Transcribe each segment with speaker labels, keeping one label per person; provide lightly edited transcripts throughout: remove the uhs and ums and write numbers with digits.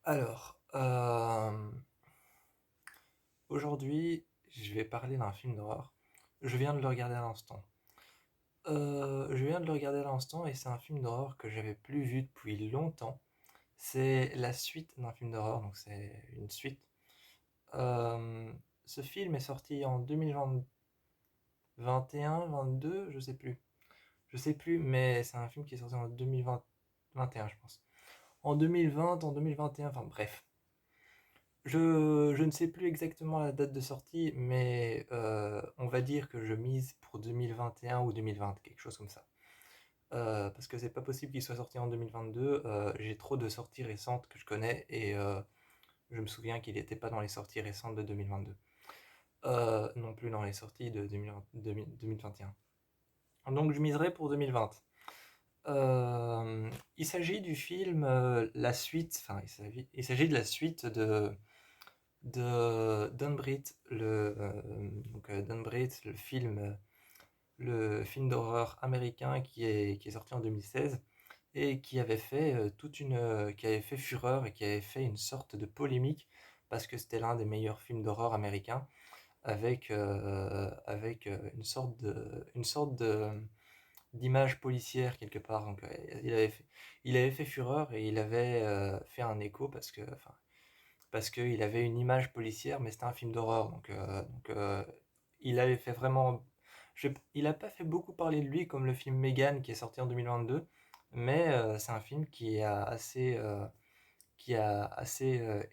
Speaker 1: Alors, aujourd'hui, je vais parler d'un film d'horreur. Je viens de le regarder à l'instant. Je viens de le regarder à l'instant et c'est un film d'horreur que j'avais plus vu depuis longtemps. C'est la suite d'un film d'horreur, donc c'est une suite. Euh, Ce film est sorti en 2021, 22, je sais plus. Je sais plus, mais c'est un film qui est sorti en 2020, 21, je pense. En 2020, en 2021, enfin bref. Je ne sais plus exactement la date de sortie, mais on va dire que je mise pour 2021 ou 2020, quelque chose comme ça. Parce que c'est pas possible qu'il soit sorti en 2022. J'ai trop de sorties récentes que je connais et je me souviens qu'il n'était pas dans les sorties récentes de 2022. Non plus dans les sorties de 2020 2021. Donc je miserai pour 2020. Il s'agit du film la suite, enfin il s'agit de la suite de Dunbreed, Dunbreed, le film d'horreur américain qui est sorti en 2016 et qui avait fait qui avait fait fureur et qui avait fait une sorte de polémique parce que c'était l'un des meilleurs films d'horreur américains avec une sorte de d'image policière quelque part. Donc il avait fait fureur et il avait fait un écho parce qu'il avait une image policière, mais c'était un film d'horreur. Il avait fait vraiment. Il n'a pas fait beaucoup parler de lui comme le film Megan qui est sorti en 2022, mais c'est un film qui a assez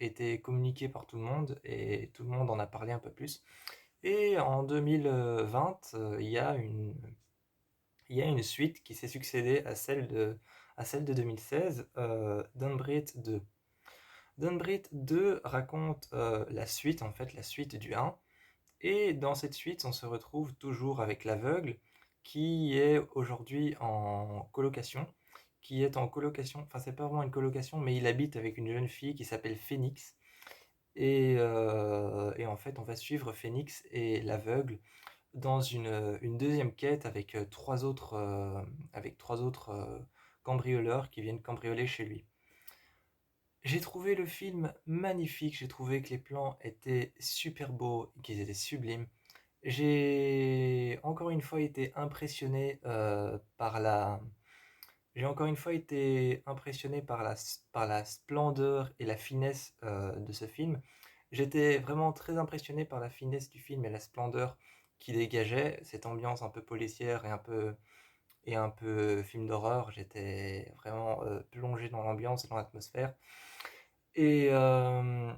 Speaker 1: été communiqué par tout le monde et tout le monde en a parlé un peu plus. Et en 2020, il y a une suite qui s'est succédée à celle de 2016, Dunbreed 2. Dunbreed 2 raconte la suite, en fait, la suite du 1. Et dans cette suite, on se retrouve toujours avec l'aveugle qui est aujourd'hui en colocation. Enfin, c'est pas vraiment une colocation, mais il habite avec une jeune fille qui s'appelle Phoenix. Et en fait, on va suivre Phoenix et l'aveugle dans une deuxième quête avec trois autres cambrioleurs qui viennent cambrioler chez lui. J'ai trouvé le film magnifique, j'ai trouvé que les plans étaient super beaux, qu'ils étaient sublimes. J'ai encore une fois été impressionné j'ai encore une fois été impressionné par la splendeur et la finesse de ce film. J'étais vraiment très impressionné par la finesse du film et la splendeur qui dégageait, cette ambiance un peu policière et un peu film d'horreur. J'étais vraiment plongé dans l'ambiance et dans l'atmosphère. Et, euh,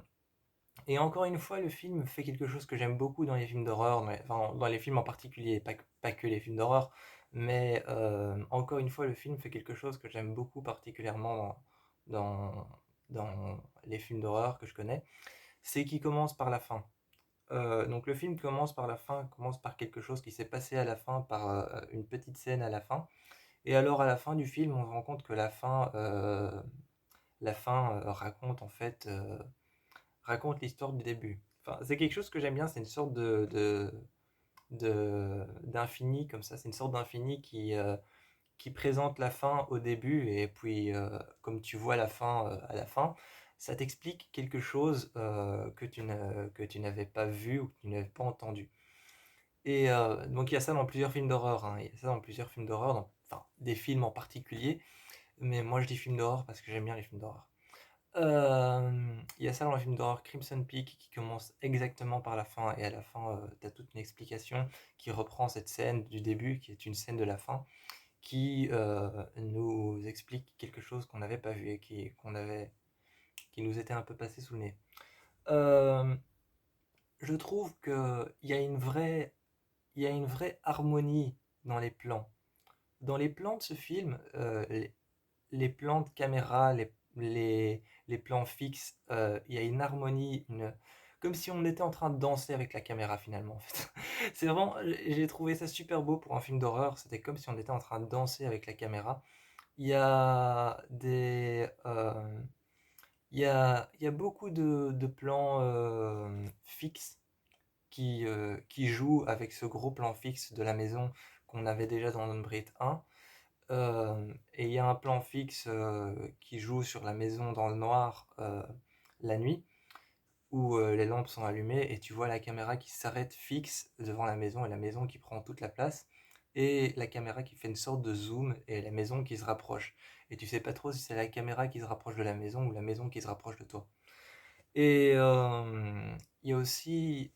Speaker 1: et encore une fois, le film fait quelque chose que j'aime beaucoup dans les films d'horreur, enfin, dans les films en particulier, pas que les films d'horreur, mais encore une fois, le film fait quelque chose que j'aime beaucoup particulièrement dans, dans les films d'horreur que je connais, c'est qu'il commence par la fin. Donc le film commence par la fin, commence par quelque chose qui s'est passé à la fin, par une petite scène à la fin. Et alors à la fin du film, on se rend compte que la fin raconte en fait raconte l'histoire du début. Enfin, c'est quelque chose que j'aime bien, c'est une sorte d'infini comme ça, c'est une sorte d'infini qui présente la fin au début et puis comme tu vois la fin à la fin, ça t'explique quelque chose que tu n'avais pas vu ou que tu n'avais pas entendu. Et donc il y a ça dans plusieurs films d'horreur, hein. Il y a ça dans plusieurs films d'horreur, enfin des films en particulier, mais moi je dis films d'horreur parce que j'aime bien les films d'horreur. Il y a ça dans le film d'horreur Crimson Peak qui commence exactement par la fin et à la fin t'as toute une explication qui reprend cette scène du début qui est une scène de la fin qui nous explique quelque chose qu'on n'avait pas vu et qui nous était un peu passé sous le nez. Euh, je trouve que il y a une vraie harmonie dans les plans. Dans les plans de ce film, les plans de caméra, les plans fixes, il y a une harmonie, comme si on était en train de danser avec la caméra finalement en fait. C'est vraiment, j'ai trouvé ça super beau pour un film d'horreur, c'était comme si on était en train de danser avec la caméra. Il y a il y a beaucoup de plans fixes qui jouent avec ce gros plan fixe de la maison qu'on avait déjà dans Unbreed 1. Et il y a un plan fixe qui joue sur la maison dans le noir la nuit, où les lampes sont allumées et tu vois la caméra qui s'arrête fixe devant la maison et la maison qui prend toute la place et la caméra qui fait une sorte de zoom et la maison qui se rapproche. Et tu sais pas trop si c'est la caméra qui se rapproche de la maison ou la maison qui se rapproche de toi. Et il y a aussi,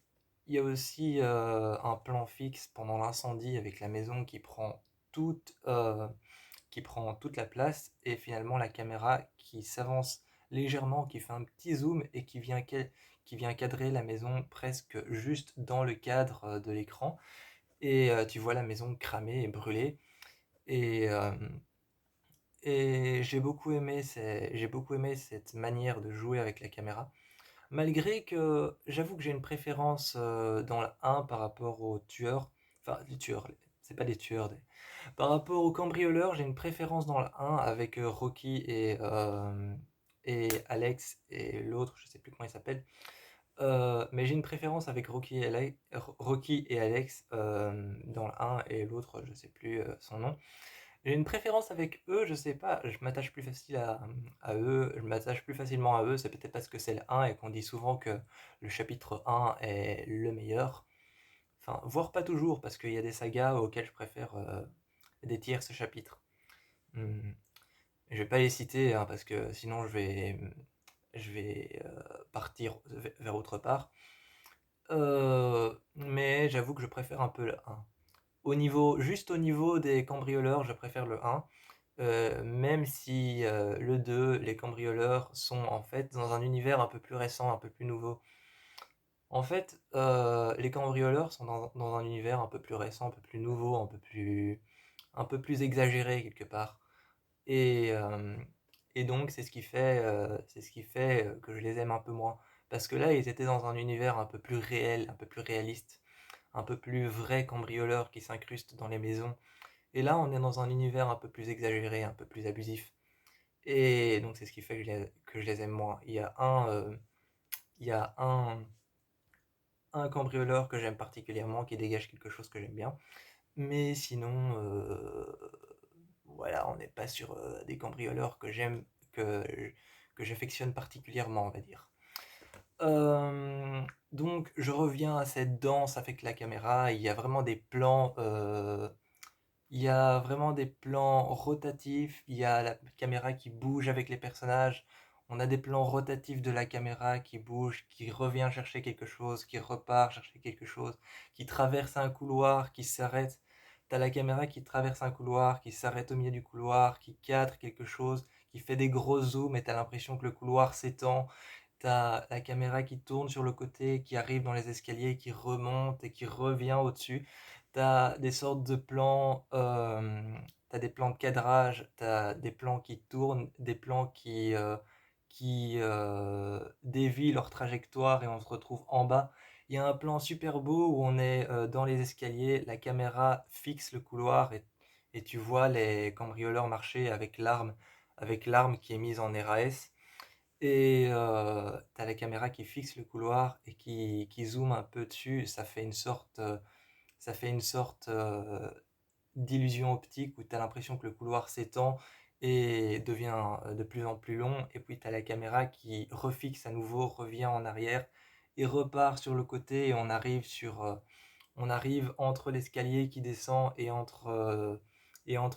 Speaker 1: un plan fixe pendant l'incendie avec la maison qui prend toute la place et finalement la caméra qui s'avance légèrement, qui fait un petit zoom et qui vient cadrer la maison presque juste dans le cadre de l'écran. Et tu vois la maison cramer et brûler. Et, euh, et j'ai beaucoup aimé cette manière de jouer avec la caméra. Malgré que j'avoue que j'ai une préférence dans le 1 par rapport aux tueurs. Enfin, les tueurs, c'est pas des tueurs. Par rapport aux cambrioleurs, j'ai une préférence dans le 1 avec Rocky et Alex et l'autre, je sais plus comment il s'appelle. Mais j'ai une préférence avec Rocky et Alex dans le 1 et l'autre, je sais plus son nom. J'ai une préférence avec eux, je sais pas, je m'attache plus facile à eux, je m'attache plus facilement à eux, c'est peut-être parce que c'est le 1 et qu'on dit souvent que le chapitre 1 est le meilleur. Enfin, voire pas toujours, parce qu'il y a des sagas auxquelles je préfère des tierces chapitres. Hmm. Je vais pas les citer, hein, parce que sinon je vais partir vers autre part. Mais j'avoue que je préfère un peu le 1. Juste au niveau des cambrioleurs, je préfère le 1. Même si le 2, les cambrioleurs sont en fait dans un univers un peu plus récent, un peu plus nouveau. En fait, les cambrioleurs sont dans un univers un peu plus récent, un peu plus nouveau, un peu plus exagéré quelque part. Et, euh, et donc c'est ce qui fait que je les aime un peu moins. Parce que là, ils étaient dans un univers un peu plus réel, un peu plus réaliste, un peu plus vrai cambrioleur qui s'incruste dans les maisons. Et là, on est dans un univers un peu plus exagéré, un peu plus abusif. Et donc c'est ce qui fait que je les aime moins. Il y a un cambrioleur que j'aime particulièrement, qui dégage quelque chose que j'aime bien. Mais sinon, voilà, on n'est pas sur des cambrioleurs que, que j'affectionne particulièrement, on va dire. Donc je reviens à cette danse avec la caméra. Il y a vraiment des plans rotatifs. Il y a la caméra qui bouge avec les personnages. On a des plans rotatifs de la caméra qui bouge, qui revient chercher quelque chose, qui repart chercher quelque chose, qui traverse un couloir, qui s'arrête. T'as la caméra qui traverse un couloir, qui s'arrête au milieu du couloir, qui cadre quelque chose, qui fait des gros zooms et t'as l'impression que le couloir s'étend. T'as la caméra qui tourne sur le côté, qui arrive dans les escaliers, qui remonte et qui revient au-dessus. T'as des sortes de plans, t'as des plans de cadrage, t'as des plans qui tournent, des plans qui dévient leur trajectoire et on se retrouve en bas. Il y a un plan super beau où on est dans les escaliers, la caméra fixe le couloir et tu vois les cambrioleurs marcher avec l'arme qui est mise en RAS. Et t'as la caméra qui fixe le couloir et qui zoome un peu dessus. Ça fait une sorte d'illusion optique où tu as l'impression que le couloir s'étend et devient de plus en plus long. Et puis tu as la caméra qui refixe à nouveau, revient en arrière et repart sur le côté. Et on arrive entre l'escalier qui descend et entre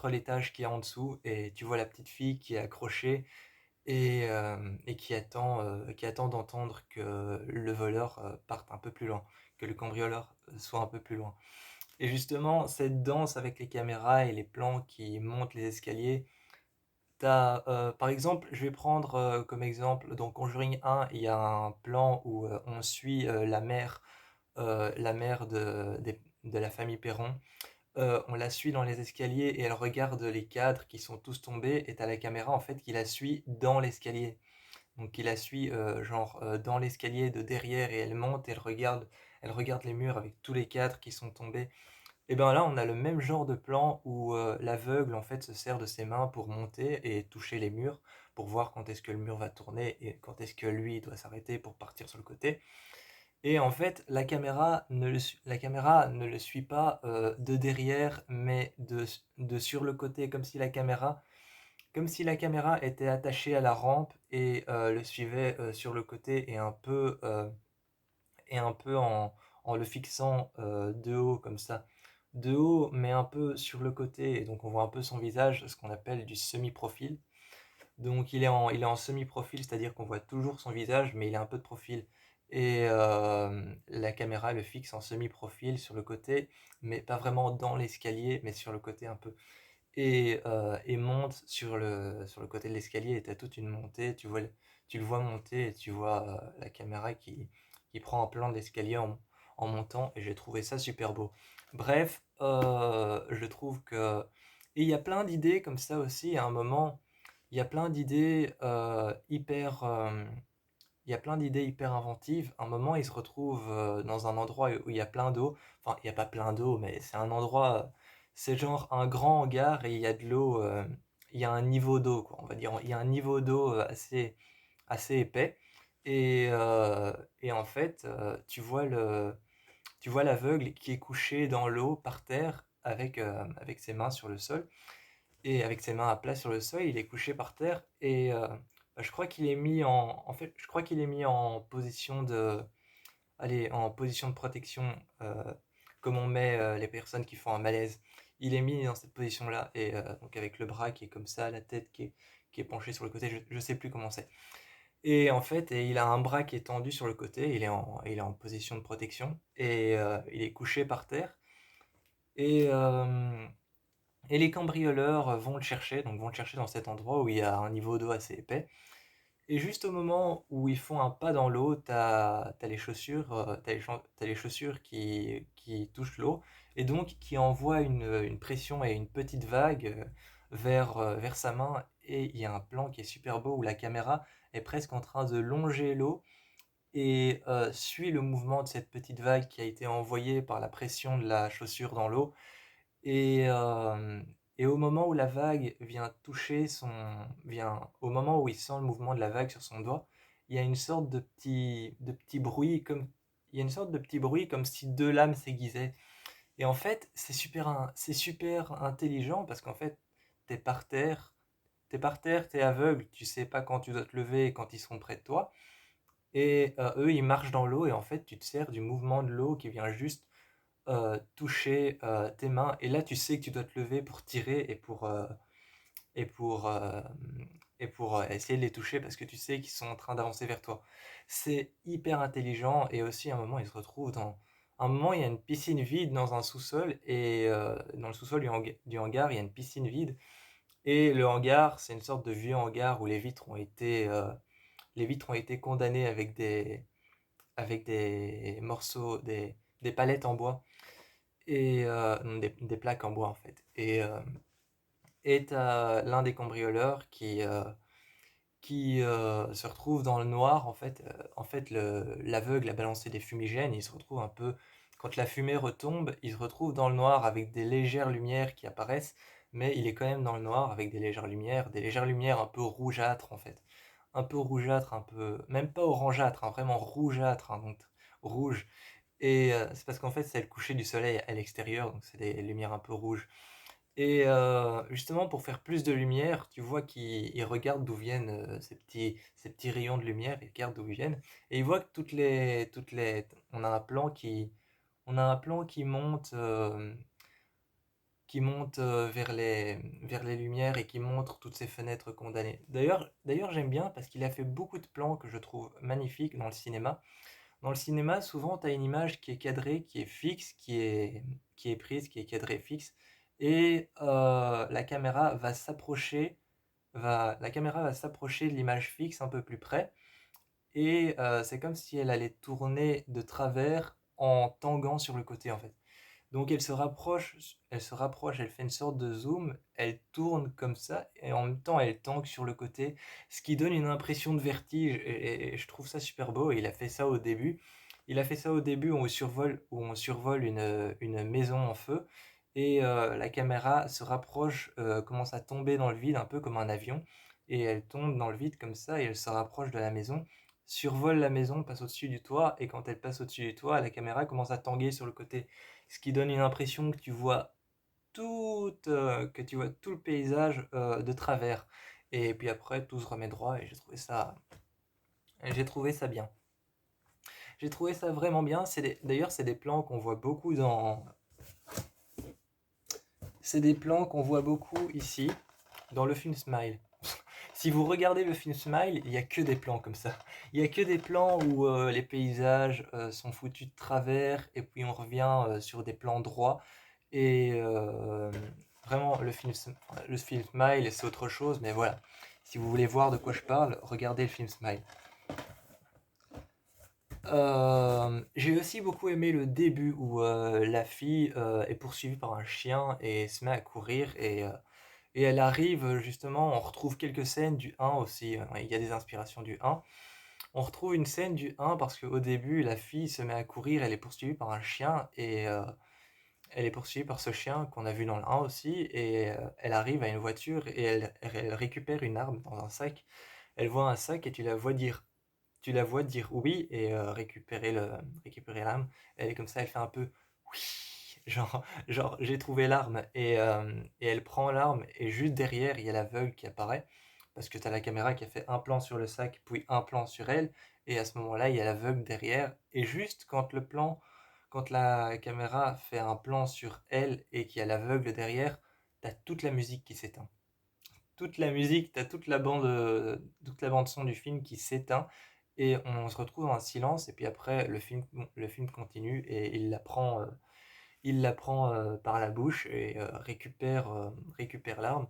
Speaker 1: l'étage qui est en dessous. Et tu vois la petite fille qui est accrochée et qui attend d'entendre que le voleur parte un peu plus loin, que le cambrioleur soit un peu plus loin. Et justement, cette danse avec les caméras et les plans qui montent les escaliers, par exemple, je vais prendre comme exemple, dans Conjuring 1, il y a un plan où on suit la mère de la famille Perron. On la suit dans les escaliers et elle regarde les cadres qui sont tous tombés et t'as la caméra en fait qui la suit dans l'escalier. Donc qui la suit dans l'escalier de derrière et elle monte et elle regarde les murs avec tous les cadres qui sont tombés. Et bien là, on a le même genre de plan où l'aveugle en fait se sert de ses mains pour monter et toucher les murs pour voir quand est-ce que le mur va tourner et quand est-ce que lui doit s'arrêter pour partir sur le côté. Et en fait, la caméra ne le suit pas de derrière, mais de sur le côté, comme si la caméra comme si la caméra était attachée à la rampe et le suivait, sur le côté et un peu en le fixant, de haut comme ça. De haut, mais un peu sur le côté et donc on voit un peu son visage, ce qu'on appelle du semi-profil. Donc il est en semi-profil, c'est-à-dire qu'on voit toujours son visage, mais il a un peu de profil. Et la caméra le fixe en semi-profil sur le côté, mais pas vraiment dans l'escalier, mais sur le côté un peu. Et monte sur le côté de l'escalier, et tu as toute une montée, tu le vois monter, et tu vois la caméra qui prend un plan de l'escalier en montant, et j'ai trouvé ça super beau. Bref, je trouve que... Et il y a plein d'idées comme ça aussi, à un moment, il y a plein d'idées il y a plein d'idées hyper inventives. À un moment, il se retrouve dans un endroit où il y a plein d'eau. Enfin, il n'y a pas plein d'eau, mais c'est un endroit, c'est genre un grand hangar et il y a de l'eau, il y a un niveau d'eau, quoi, on va dire. Il y a un niveau d'eau assez épais. Et, euh, et en fait, tu vois l'aveugle qui est couché dans l'eau par terre avec ses mains sur le sol. Et avec ses mains à plat sur le sol, il est couché par terre et bah, je crois qu'il est mis en fait, je crois qu'il est mis en position en position de protection, comme on met les personnes qui font un malaise. Il est mis dans cette position-là et donc avec le bras qui est comme ça, la tête qui est penchée sur le côté, je sais plus comment c'est. Et en fait, il a un bras qui est tendu sur le côté, il est en position de protection et il est couché par terre. Et, euh, et les cambrioleurs vont le chercher, donc vont le chercher dans cet endroit où il y a un niveau d'eau assez épais. Et juste au moment où ils font un pas dans l'eau, t'as les chaussures, t'as les chaussures qui touchent l'eau et donc qui envoient une pression et une petite vague vers sa main. Et il y a un plan qui est super beau où la caméra est presque en train de longer l'eau et suit le mouvement de cette petite vague qui a été envoyée par la pression de la chaussure dans l'eau. Et, euh, et au moment où la vague au moment où il sent le mouvement de la vague sur son doigt, il y a une sorte de petit bruit il y a une sorte de petit bruit comme si deux lames s'aiguisaient. Et en fait, c'est super intelligent parce qu'en fait, t'es par terre, t'es aveugle, tu sais pas quand tu dois te lever et quand ils sont près de toi. Et eux, ils marchent dans l'eau et en fait, tu te sers du mouvement de l'eau qui vient juste toucher tes mains et là tu sais que tu dois te lever pour tirer et pour, euh, pour essayer de les toucher parce que tu sais qu'ils sont en train d'avancer vers toi. C'est hyper intelligent et aussi à un moment ils se retrouvent dans... À un moment il y a une piscine vide dans un sous-sol et dans le sous-sol du hangar il y a une piscine vide et le hangar c'est une sorte de vieux hangar où les vitres ont été condamnées avec des morceaux, des palettes en bois et non, des plaques en bois en fait. Et t'as l'un des cambrioleurs qui se retrouve dans le noir en fait. En fait, l'aveugle a balancé des fumigènes, il se retrouve un peu, quand la fumée retombe, il se retrouve dans le noir avec des légères lumières qui apparaissent, mais il est quand même dans le noir avec des légères lumières un peu rougeâtres en fait. Un peu rougeâtres, un peu, même pas orangeâtres, hein, vraiment rougeâtres, hein, donc rouge. Et c'est parce qu'en fait, c'est le coucher du soleil à l'extérieur, donc c'est des lumières un peu rouges. Et justement, pour faire plus de lumière, tu vois qu'il regarde d'où viennent ces petits rayons de lumière, il regarde d'où ils viennent. Et il voit que on a un plan qui monte vers les lumières et qui montre toutes ces fenêtres condamnées. D'ailleurs, j'aime bien parce qu'il a fait beaucoup de plans que je trouve magnifiques dans le cinéma. Dans le cinéma, souvent, tu as une image qui est cadrée, qui est fixe, qui est prise, qui est cadrée fixe, et la caméra va s'approcher de l'image fixe un peu plus près, et c'est comme si elle allait tourner de travers en tanguant sur le côté en fait. Donc elle fait une sorte de zoom, elle tourne comme ça, et en même temps elle tangue sur le côté, ce qui donne une impression de vertige, et je trouve ça super beau, et il a fait ça au début. Il a fait ça au début où on survole une maison en feu, et la caméra se rapproche, commence à tomber dans le vide, un peu comme un avion, et elle tombe dans le vide comme ça, et elle se rapproche de la maison, survole la maison, passe au-dessus du toit, et quand elle passe au-dessus du toit, la caméra commence à tanguer sur le côté, ce qui donne une impression que tu vois que tu vois tout le paysage de travers. Et puis après, tout se remet droit et j'ai trouvé ça bien. J'ai trouvé ça vraiment bien. D'ailleurs, c'est des plans qu'on voit beaucoup c'est des plans qu'on voit beaucoup ici, dans le film Smile. Si vous regardez le film Smile, il n'y a que des plans comme ça. Il n'y a que des plans où les paysages sont foutus de travers et puis on revient sur des plans droits. Et vraiment, le film Smile, c'est autre chose, mais voilà. Si vous voulez voir de quoi je parle, regardez le film Smile. J'ai aussi beaucoup aimé le début où la fille est poursuivie par un chien et se met à courir et elle arrive justement, on retrouve quelques scènes du 1 aussi, il y a des inspirations du 1. On retrouve une scène du 1 parce qu'au début la fille se met à courir, elle est poursuivie par un chien et elle est poursuivie par ce chien qu'on a vu dans le 1 aussi et elle arrive à une voiture et elle récupère une arme dans un sac. Elle voit un sac et tu la vois dire oui et récupérer l'arme. Elle est comme ça, elle fait un peu oui, genre j'ai trouvé l'arme et elle prend l'arme et juste derrière il y a l'aveugle qui apparaît parce que tu as la caméra qui a fait un plan sur le sac puis un plan sur elle et à ce moment-là il y a l'aveugle derrière et juste quand la caméra fait un plan sur elle et qu'il y a l'aveugle derrière, tu as toute la musique qui s'éteint. Toute la musique, tu as toute la bande son du film qui s'éteint et on se retrouve dans un silence et puis après le film continue et il la prend par la bouche et récupère l'arme.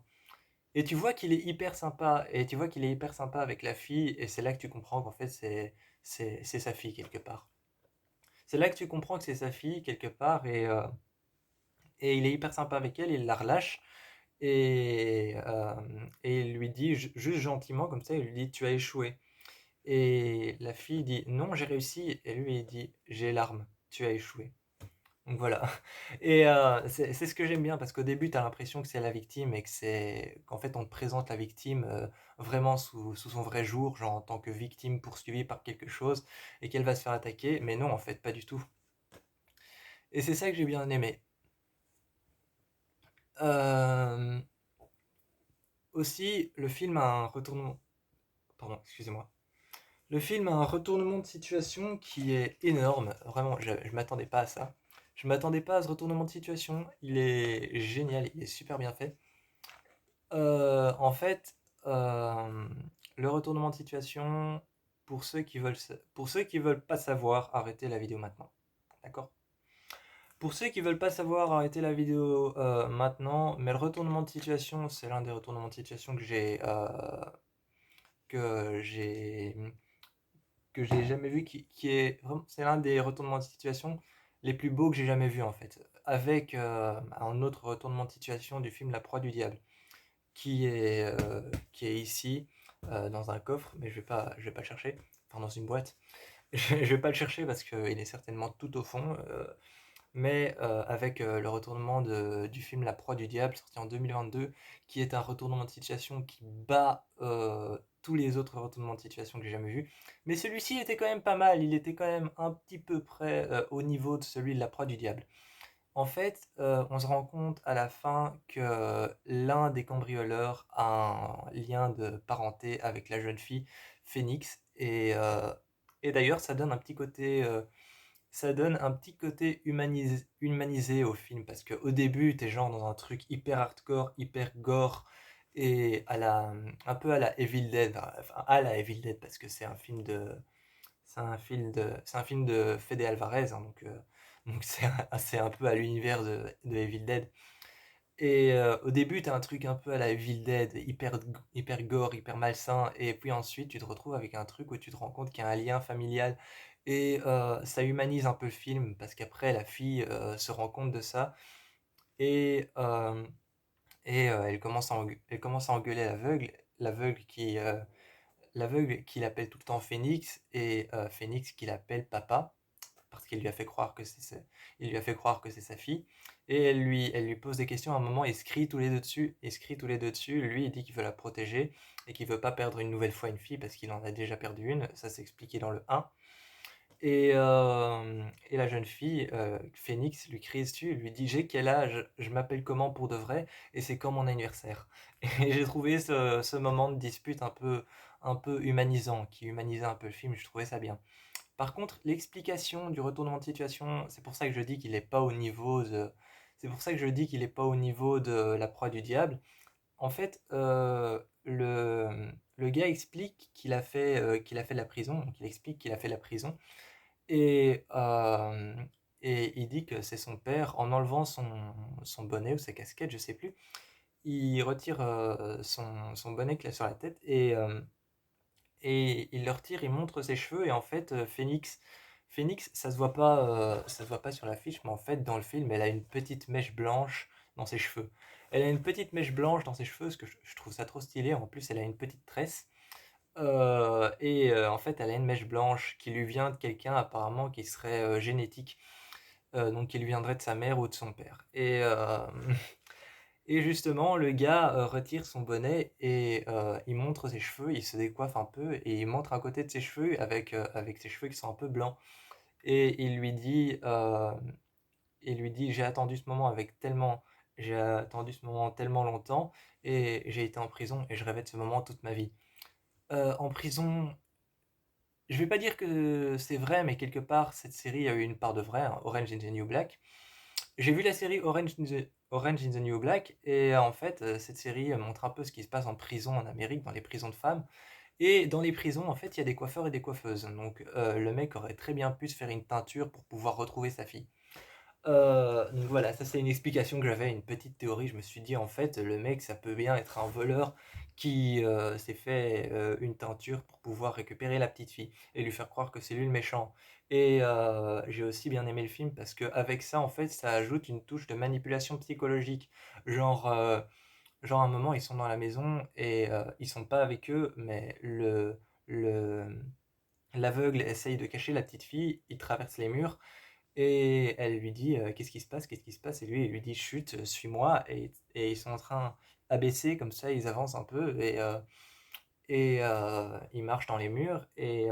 Speaker 1: Et tu vois qu'il est hyper sympa et tu vois qu'il est hyper sympa avec la fille et c'est là que tu comprends qu'en fait c'est sa fille quelque part. C'est là que tu comprends que c'est sa fille quelque part et il est hyper sympa avec elle, il la relâche et il lui dit juste gentiment comme ça, il lui dit tu as échoué. Et la fille dit non, j'ai réussi. Et lui il dit j'ai l'arme, tu as échoué. Donc voilà. Et c'est ce que j'aime bien parce qu'au début tu as l'impression que c'est la victime et qu'en fait on te présente la victime vraiment sous son vrai jour, genre en tant que victime poursuivie par quelque chose et qu'elle va se faire attaquer. Mais non, en fait, pas du tout. Et c'est ça que j'ai bien aimé. Euh, Aussi, le film a un retournement. Pardon, excusez-moi. Le film a un retournement de situation qui est énorme. Vraiment, je m'attendais pas à ça. Je m'attendais pas à ce retournement de situation. Il est génial, il est super bien fait. En fait, euh, le retournement de situation, pour ceux qui veulent pas savoir, arrêtez la vidéo maintenant. D'accord? Pour ceux qui veulent pas savoir, arrêtez la vidéo maintenant. Mais le retournement de situation, c'est l'un des retournements de situation que j'ai que j'ai jamais vu, qui est c'est l'un des retournements de situation les plus beaux que j'ai jamais vu en fait, avec un autre retournement de situation du film La Proie du Diable, qui est ici dans un coffre, mais je vais pas le chercher, enfin dans une boîte. Je vais pas le chercher parce qu'il est certainement tout au fond, mais avec le retournement du film La Proie du Diable, sorti en 2022, qui est un retournement de situation qui bat tous les autres retournements de situation que j'ai jamais vus. Mais celui-ci était quand même pas mal, il était quand même un petit peu près au niveau de celui de La Proie du Diable. En fait, on se rend compte à la fin que l'un des cambrioleurs a un lien de parenté avec la jeune fille Phoenix, et d'ailleurs ça donne un petit côté humanisé au film parce qu'au début t'es genre dans un truc hyper hardcore, hyper gore et un peu à la Evil Dead, enfin à la Evil Dead parce que c'est un film de Fede Alvarez, hein, donc c'est un peu à l'univers de Evil Dead. Et au début, t'as un truc un peu à la Evil Dead, hyper gore, hyper malsain, et puis ensuite tu te retrouves avec un truc où tu te rends compte qu'il y a un lien familial, et ça humanise un peu le film, parce qu'après la fille se rend compte de ça, et, elle commence à engueuler l'aveugle qui l'appelle tout le temps Phoenix, et Phoenix qui l'appelle papa parce qu'il lui a fait croire il lui a fait croire que c'est sa fille. Et elle lui pose des questions à un moment, ils se crient tous les deux dessus, Lui, il dit qu'il veut la protéger et qu'il veut pas perdre une nouvelle fois une fille parce qu'il en a déjà perdu une. Ça s'est expliqué dans le 1. Et la jeune fille, Phénix, lui crie dessus et lui dit: «J'ai quel âge? Je m'appelle comment pour de vrai? Et c'est quand mon anniversaire?» Et j'ai trouvé ce moment de dispute un peu humanisant, qui humanisait un peu le film, je trouvais ça bien. Par contre, l'explication du retournement de situation, c'est pour ça que je dis qu'il est pas au niveau de c'est pour ça que je dis qu'il est pas au niveau de La Proie du diable. En fait, le gars explique qu'il a fait de la prison, donc il explique qu'il a fait de la prison et il dit que c'est son père, en enlevant son bonnet ou sa casquette, je sais plus, il retire, son bonnet qu'il a sur la tête et il le retire, il montre ses cheveux et en fait, Phénix, ça se voit pas sur l'affiche, mais en fait, dans le film, elle a une petite mèche blanche dans ses cheveux. Elle a une petite mèche blanche dans ses cheveux, ce que je trouve ça trop stylé. En plus, elle a une petite tresse. En fait, elle a une mèche blanche qui lui vient de quelqu'un apparemment qui serait génétique, donc qui lui viendrait de sa mère ou de son père. Et justement, le gars retire son bonnet et il montre ses cheveux, il se décoiffe un peu et il montre un côté de ses cheveux avec ses cheveux qui sont un peu blancs. Et il lui dit, j'ai attendu ce moment tellement longtemps et j'ai été en prison et je rêvais de ce moment toute ma vie. En prison, je vais pas dire que c'est vrai, mais quelque part, cette série a eu une part de vrai, hein, Orange is the New Black. J'ai vu la série Orange is the New Black et en fait, cette série montre un peu ce qui se passe en prison en Amérique, dans les prisons de femmes. Et dans les prisons, en fait, il y a des coiffeurs et des coiffeuses. Donc, le mec aurait très bien pu se faire une teinture pour pouvoir retrouver sa fille. Donc voilà, ça c'est une explication que j'avais, une petite théorie. Je me suis dit, en fait, le mec, ça peut bien être un voleur qui s'est fait une teinture pour pouvoir récupérer la petite fille et lui faire croire que c'est lui le méchant. Et j'ai aussi bien aimé le film parce qu'avec ça, en fait, ça ajoute une touche de manipulation psychologique. Genre, genre à un moment, ils sont dans la maison et ils sont pas avec eux, mais le, l'aveugle essaye de cacher la petite fille, il traverse les murs et elle lui dit qu'est-ce qui se passe, qu'est-ce qui se passe? Et lui, il lui dit chut, suis-moi. Et ils sont en train abaissés comme ça, ils avancent un peu et ils marchent dans les murs et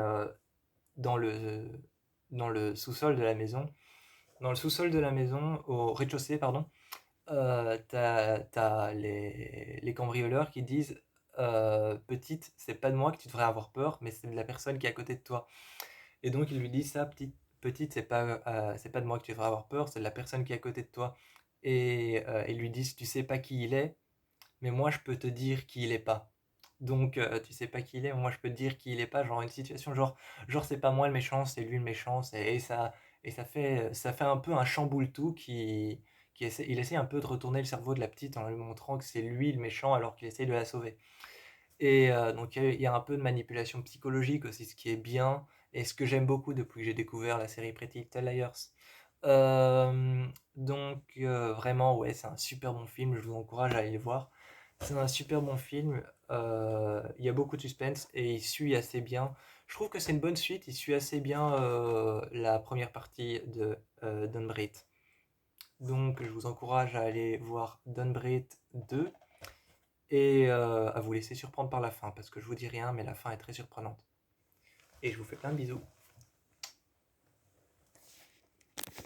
Speaker 1: dans le, dans le sous-sol de la maison, dans le sous-sol de la maison, au rez-de-chaussée, pardon, t'as les cambrioleurs qui disent petite, c'est pas de moi que tu devrais avoir peur, mais c'est de la personne qui est à côté de toi. Et donc il lui dit ça, petite, c'est pas de moi que tu devrais avoir peur, c'est de la personne qui est à côté de toi. Et ils lui disent, tu sais pas qui il est, mais moi je peux te dire qui il est pas. Donc tu sais pas qui il est, moi je peux te dire qui il est pas, genre une situation genre c'est pas moi le méchant, c'est lui le méchant, et ça fait un peu un chamboule-tout il essaie un peu de retourner le cerveau de la petite en lui montrant que c'est lui le méchant alors qu'il essaie de la sauver. Et donc il y a un peu de manipulation psychologique aussi, ce qui est bien, et ce que j'aime beaucoup depuis que j'ai découvert la série Pretty Little Liars. Donc vraiment, ouais, c'est un super bon film, je vous encourage à aller le voir. C'est un super bon film, il y a beaucoup de suspense et il suit assez bien. Je trouve que c'est une bonne suite, il suit assez bien la première partie de Dunbreed. Donc je vous encourage à aller voir Dunbreed 2 et à vous laisser surprendre par la fin, parce que je vous dis rien, mais la fin est très surprenante. Et je vous fais plein de bisous.